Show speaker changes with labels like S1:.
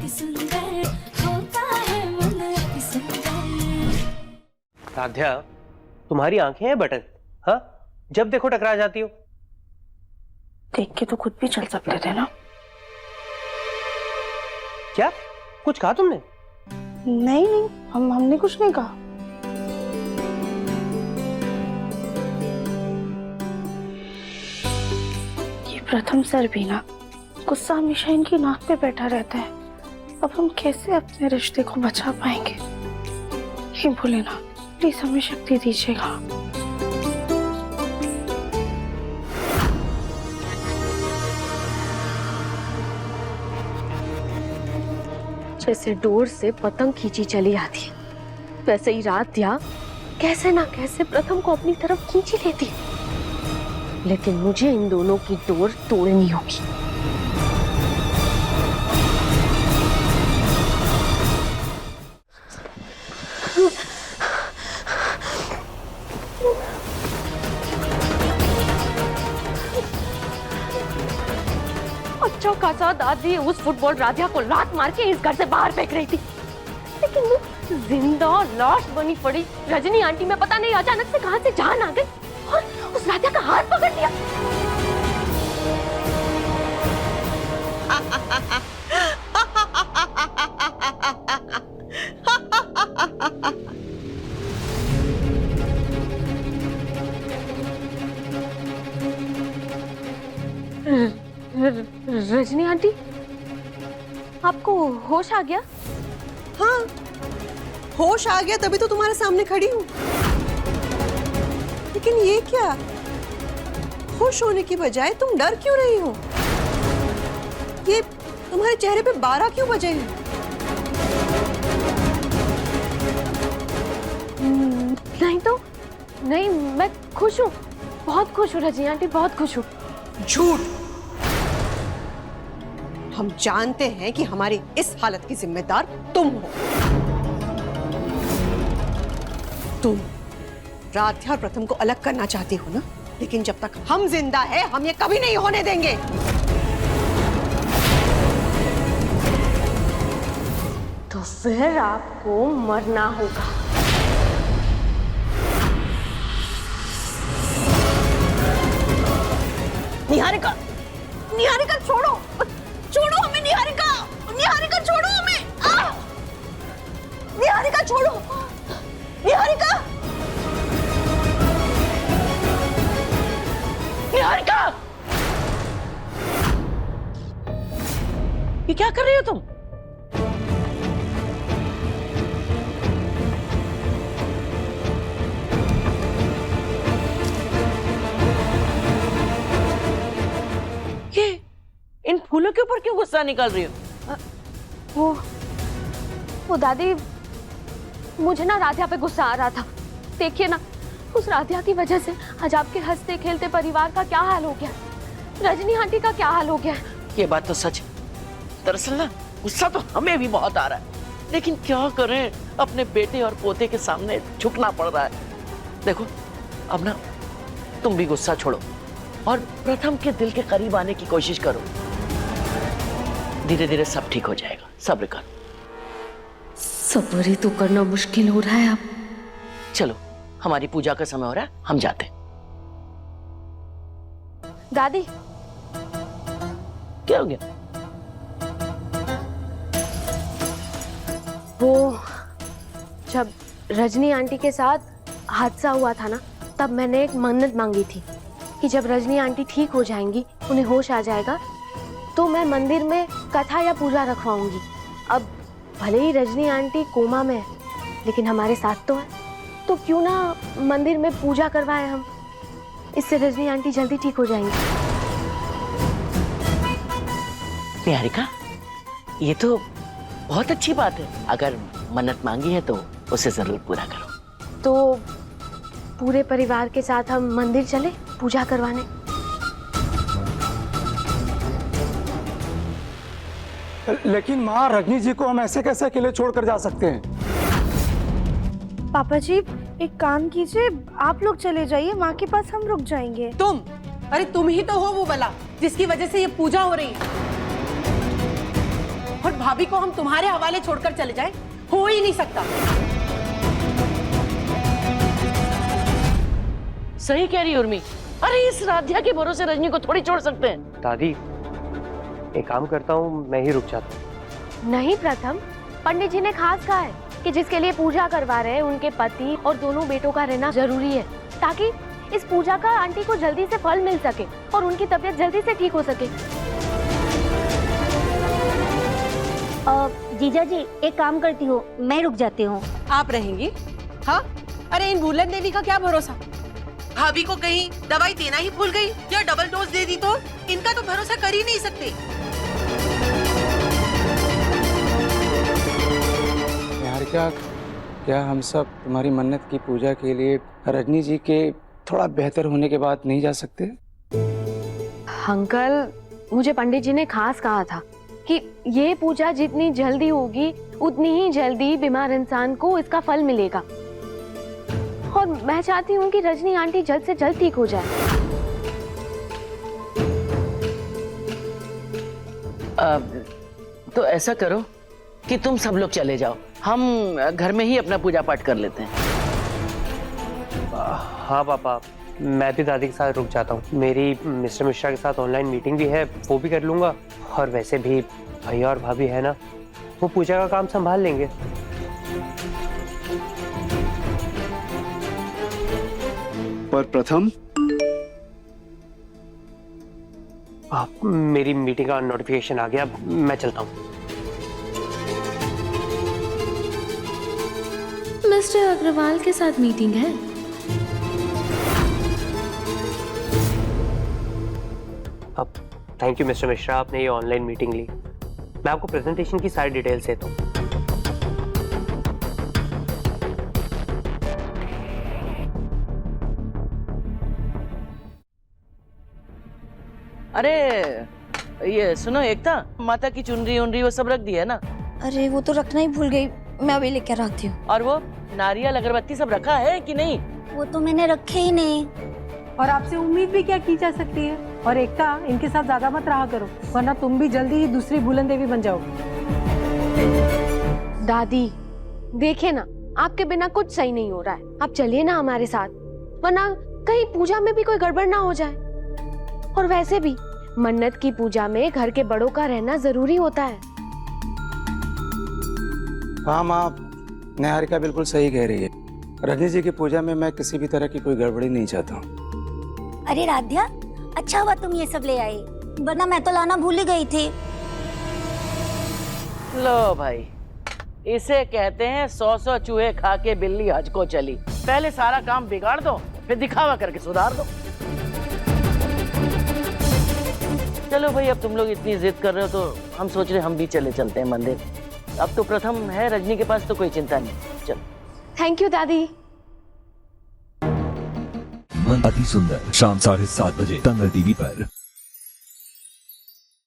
S1: अति सुंदर होता है मन अति सुंदर।
S2: राध्या, तुम्हारी आंखें हैं बटन, हाँ? जब देखो टकरा जाती हो।
S3: देख के तो खुद भी चल सकते थे ना।
S2: क्या कुछ कहा तुमने?
S3: नहीं नहीं, हमने कुछ नहीं कहा। ये प्रथम सर भी ना, गुस्सा हमेशा इनकी नाक पे बैठा रहता है। अब हम कैसे अपने रिश्ते को बचा पाएंगे? हे भोलेनाथ, प्लीज हमें शक्ति दीजिएगा।
S4: जैसे डोर से पतंग खींची चली आती है, वैसे ही राध्या कैसे ना कैसे प्रथम को अपनी तरफ खींची लेती है। लेकिन मुझे इन दोनों की डोर तोड़नी होगी। अच्छा खासा दादी उस फुटबॉल राध्या को लात मार के इस घर से बाहर फेंक रही थी, लेकिन वो जिंदा लाश बनी पड़ी रजनी आंटी में पता नहीं अचानक से कहां से जान आ गई और उस राध्या का हाथ पकड़ लिया। रजनी आंटी, आपको होश आ गया?
S5: हाँ, होश आ गया तभी तो तुम्हारे सामने खड़ी हूँ। लेकिन ये क्या, खुश होने की बजाय तुम डर क्यों रही हो? ये तुम्हारे चेहरे पे 12 क्यों बजे हैं?
S4: नहीं तो नहीं, मैं खुश हूँ, बहुत खुश हूँ रजनी आंटी, बहुत खुश हूँ।
S5: झूठ। हम जानते हैं कि हमारी इस हालत की जिम्मेदार तुम हो। तुम राध्या और प्रथम को अलग करना चाहती हो ना, लेकिन जब तक हम जिंदा हैं, हम ये कभी नहीं होने देंगे।
S4: तो फिर आपको मरना होगा।
S5: निहारिका, निहारिका छोड़ो, छोड़ो हमें निहारिका, निहारिका छोड़ो हमें। निहारिका छोड़ो, निहारिका, निहारिका, ये क्या कर रही हो तुम? इन फूलों के ऊपर क्यों गुस्सा निकाल रही हो?
S4: वो दादी, मुझे ना राध्या पे गुस्सा आ रहा था। देखिए ना, उस राध्या की वजह से आज आपके हंसते खेलते परिवार का क्या हाल हो गया, रजनी आंटी का क्या हाल हो गया।
S6: ये बात तो सच है। दरअसल ना गुस्सा तो हमें भी बहुत आ रहा है, लेकिन क्या करें, अपने बेटे और पोते के सामने झुकना पड़ रहा है। देखो अब ना तुम भी गुस्सा छोड़ो और प्रथम के दिल के करीब आने की कोशिश करो। धीरे धीरे सब ठीक हो जाएगा, सब्र करो।
S4: सब्र ही तो करना मुश्किल हो रहा है अब।
S6: चलो, हमारी पूजा का समय हो रहा है, हम जाते हैं।
S4: दादी,
S6: क्या हो गया?
S4: वो जब रजनी आंटी के साथ हादसा हुआ था ना, तब मैंने एक मन्नत मांगी थी कि जब रजनी आंटी ठीक हो जाएंगी, उन्हें होश आ जाएगा, तो मैं मंदिर में कथा या पूजा रखवाऊंगी। अब भले ही रजनी आंटी कोमा में है, लेकिन हमारे साथ तो है, तो क्यों ना मंदिर में पूजा करवाएं हम। इससे रजनी आंटी जल्दी ठीक हो जाएंगी।
S6: निहारिका, ये तो बहुत अच्छी बात है। अगर मन्नत मांगी है तो उसे जरूर पूरा करो।
S4: तो पूरे परिवार के साथ हम मंदिर चले पूजा करवाने।
S7: लेकिन माँ, रजनी जी को हम ऐसे कैसे अकेले छोड़कर जा सकते हैं?
S3: पापा जी, एक काम कीजिए, आप लोग चले जाइए, माँ के पास हम रुक जाएंगे।
S5: तुम, अरे तुम ही तो हो वो बला जिसकी वजह से ये पूजा हो रही है। और और भाभी को हम तुम्हारे हवाले छोड़कर चले जाएं, हो ही नहीं सकता।
S6: सही कह रही उर्मी। अरे इस राध्या के भरोसे रजनी को थोड़ी छोड़ सकते हैं।
S2: दादी एक काम करता हूँ, मैं ही रुक जाता हूँ।
S4: नहीं प्रथम, पंडित जी ने खास कहा है कि जिसके लिए पूजा करवा रहे हैं उनके पति और दोनों बेटों का रहना जरूरी है, ताकि इस पूजा का आंटी को जल्दी से फल मिल सके और उनकी तबीयत जल्दी से ठीक हो सके।
S8: जीजा जी एक काम करती हूँ, मैं रुक जाती हूँ।
S5: आप रहेंगी? हाँ, अरे इन भूलन देवी का क्या भरोसा। भाभी को कहीं दवाई देना ही भूल गई या डबल डोज दे दी तो इनका तो भरोसा कर ही नहीं सकते।
S7: निहारिका, क्या हम सब तुम्हारी मन्नत की पूजा के लिए रजनी जी के थोड़ा बेहतर होने के बाद नहीं जा सकते?
S4: अंकल, मुझे पंडित जी ने खास कहा था कि ये पूजा जितनी जल्दी होगी उतनी ही जल्दी बीमार इंसान को इसका फल मिलेगा, और मैं चाहती हूँ कि रजनी आंटी जल्द से जल्द ठीक हो जाए।
S6: तो ऐसा करो कि तुम सब लोग चले जाओ, हम घर में ही अपना पूजा पाठ कर लेते हैं।
S2: हाँ पापा, मैं भी दादी के साथ रुक जाता हूँ। मेरी मिस्टर मिश्रा के साथ ऑनलाइन मीटिंग भी है, वो भी कर लूंगा। और वैसे भी भैया और भाभी है ना, वो पूजा का काम संभाल लेंगे।
S9: पर प्रथम,
S2: मेरी मीटिंग का नोटिफिकेशन आ गया, मैं चलता हूँ।
S1: मिस्टर अग्रवाल के साथ मीटिंग है।
S2: अब थैंक यू मिस्टर मिश्रा, आपने ये ऑनलाइन मीटिंग ली। मैं आपको प्रेजेंटेशन की सारी डिटेल्स देता हूँ।
S6: अरे ये सुनो एकता, माता की चुनरी उनरी वो सब रख दी है ना?
S8: अरे वो तो रखना ही भूल गई, मैं अभी लेकर आती हूँ।
S6: और वो नारियल अगरबत्ती सब रखा है कि नहीं?
S8: वो तो मैंने रखे ही नहीं।
S10: और आपसे उम्मीद भी क्या की जा सकती है। और एकता, इनके साथ ज्यादा मत रहा करो, वरना तुम भी जल्दी ही दूसरी भूलन देवी बन जाओगी।
S4: दादी देखिए ना, आपके बिना कुछ सही नहीं हो रहा है। आप चलिए ना हमारे साथ, वरना कहीं पूजा में भी कोई गड़बड़ ना हो जाए। और वैसे भी मन्नत की पूजा में घर के बड़ों का रहना जरूरी होता है।
S7: हाँ माँ, निहारिका बिल्कुल सही कह रही है। रजनी जी की पूजा में मैं किसी भी तरह की कोई गड़बड़ी नहीं चाहता हूँ।
S8: अरे राध्या, अच्छा हुआ तुम ये सब ले आए, वरना मैं तो लाना भूल ही गई थी।
S6: लो भाई, इसे कहते हैं 100 चूहे खा के बिल्ली हज को चली। पहले सारा काम बिगाड़ दो, फिर दिखावा करके सुधार दो। चलो भाई, अब तुम लोग इतनी जिद कर रहे हो तो हम सोच रहे हम भी चलते हैं मंदिर। अब तो प्रथम है रजनी के पास, तो कोई चिंता नहीं। चलो।
S4: थैंक यू दादी।
S11: अति सुंदर शाम 7:30 बजे तंग टीवी पर।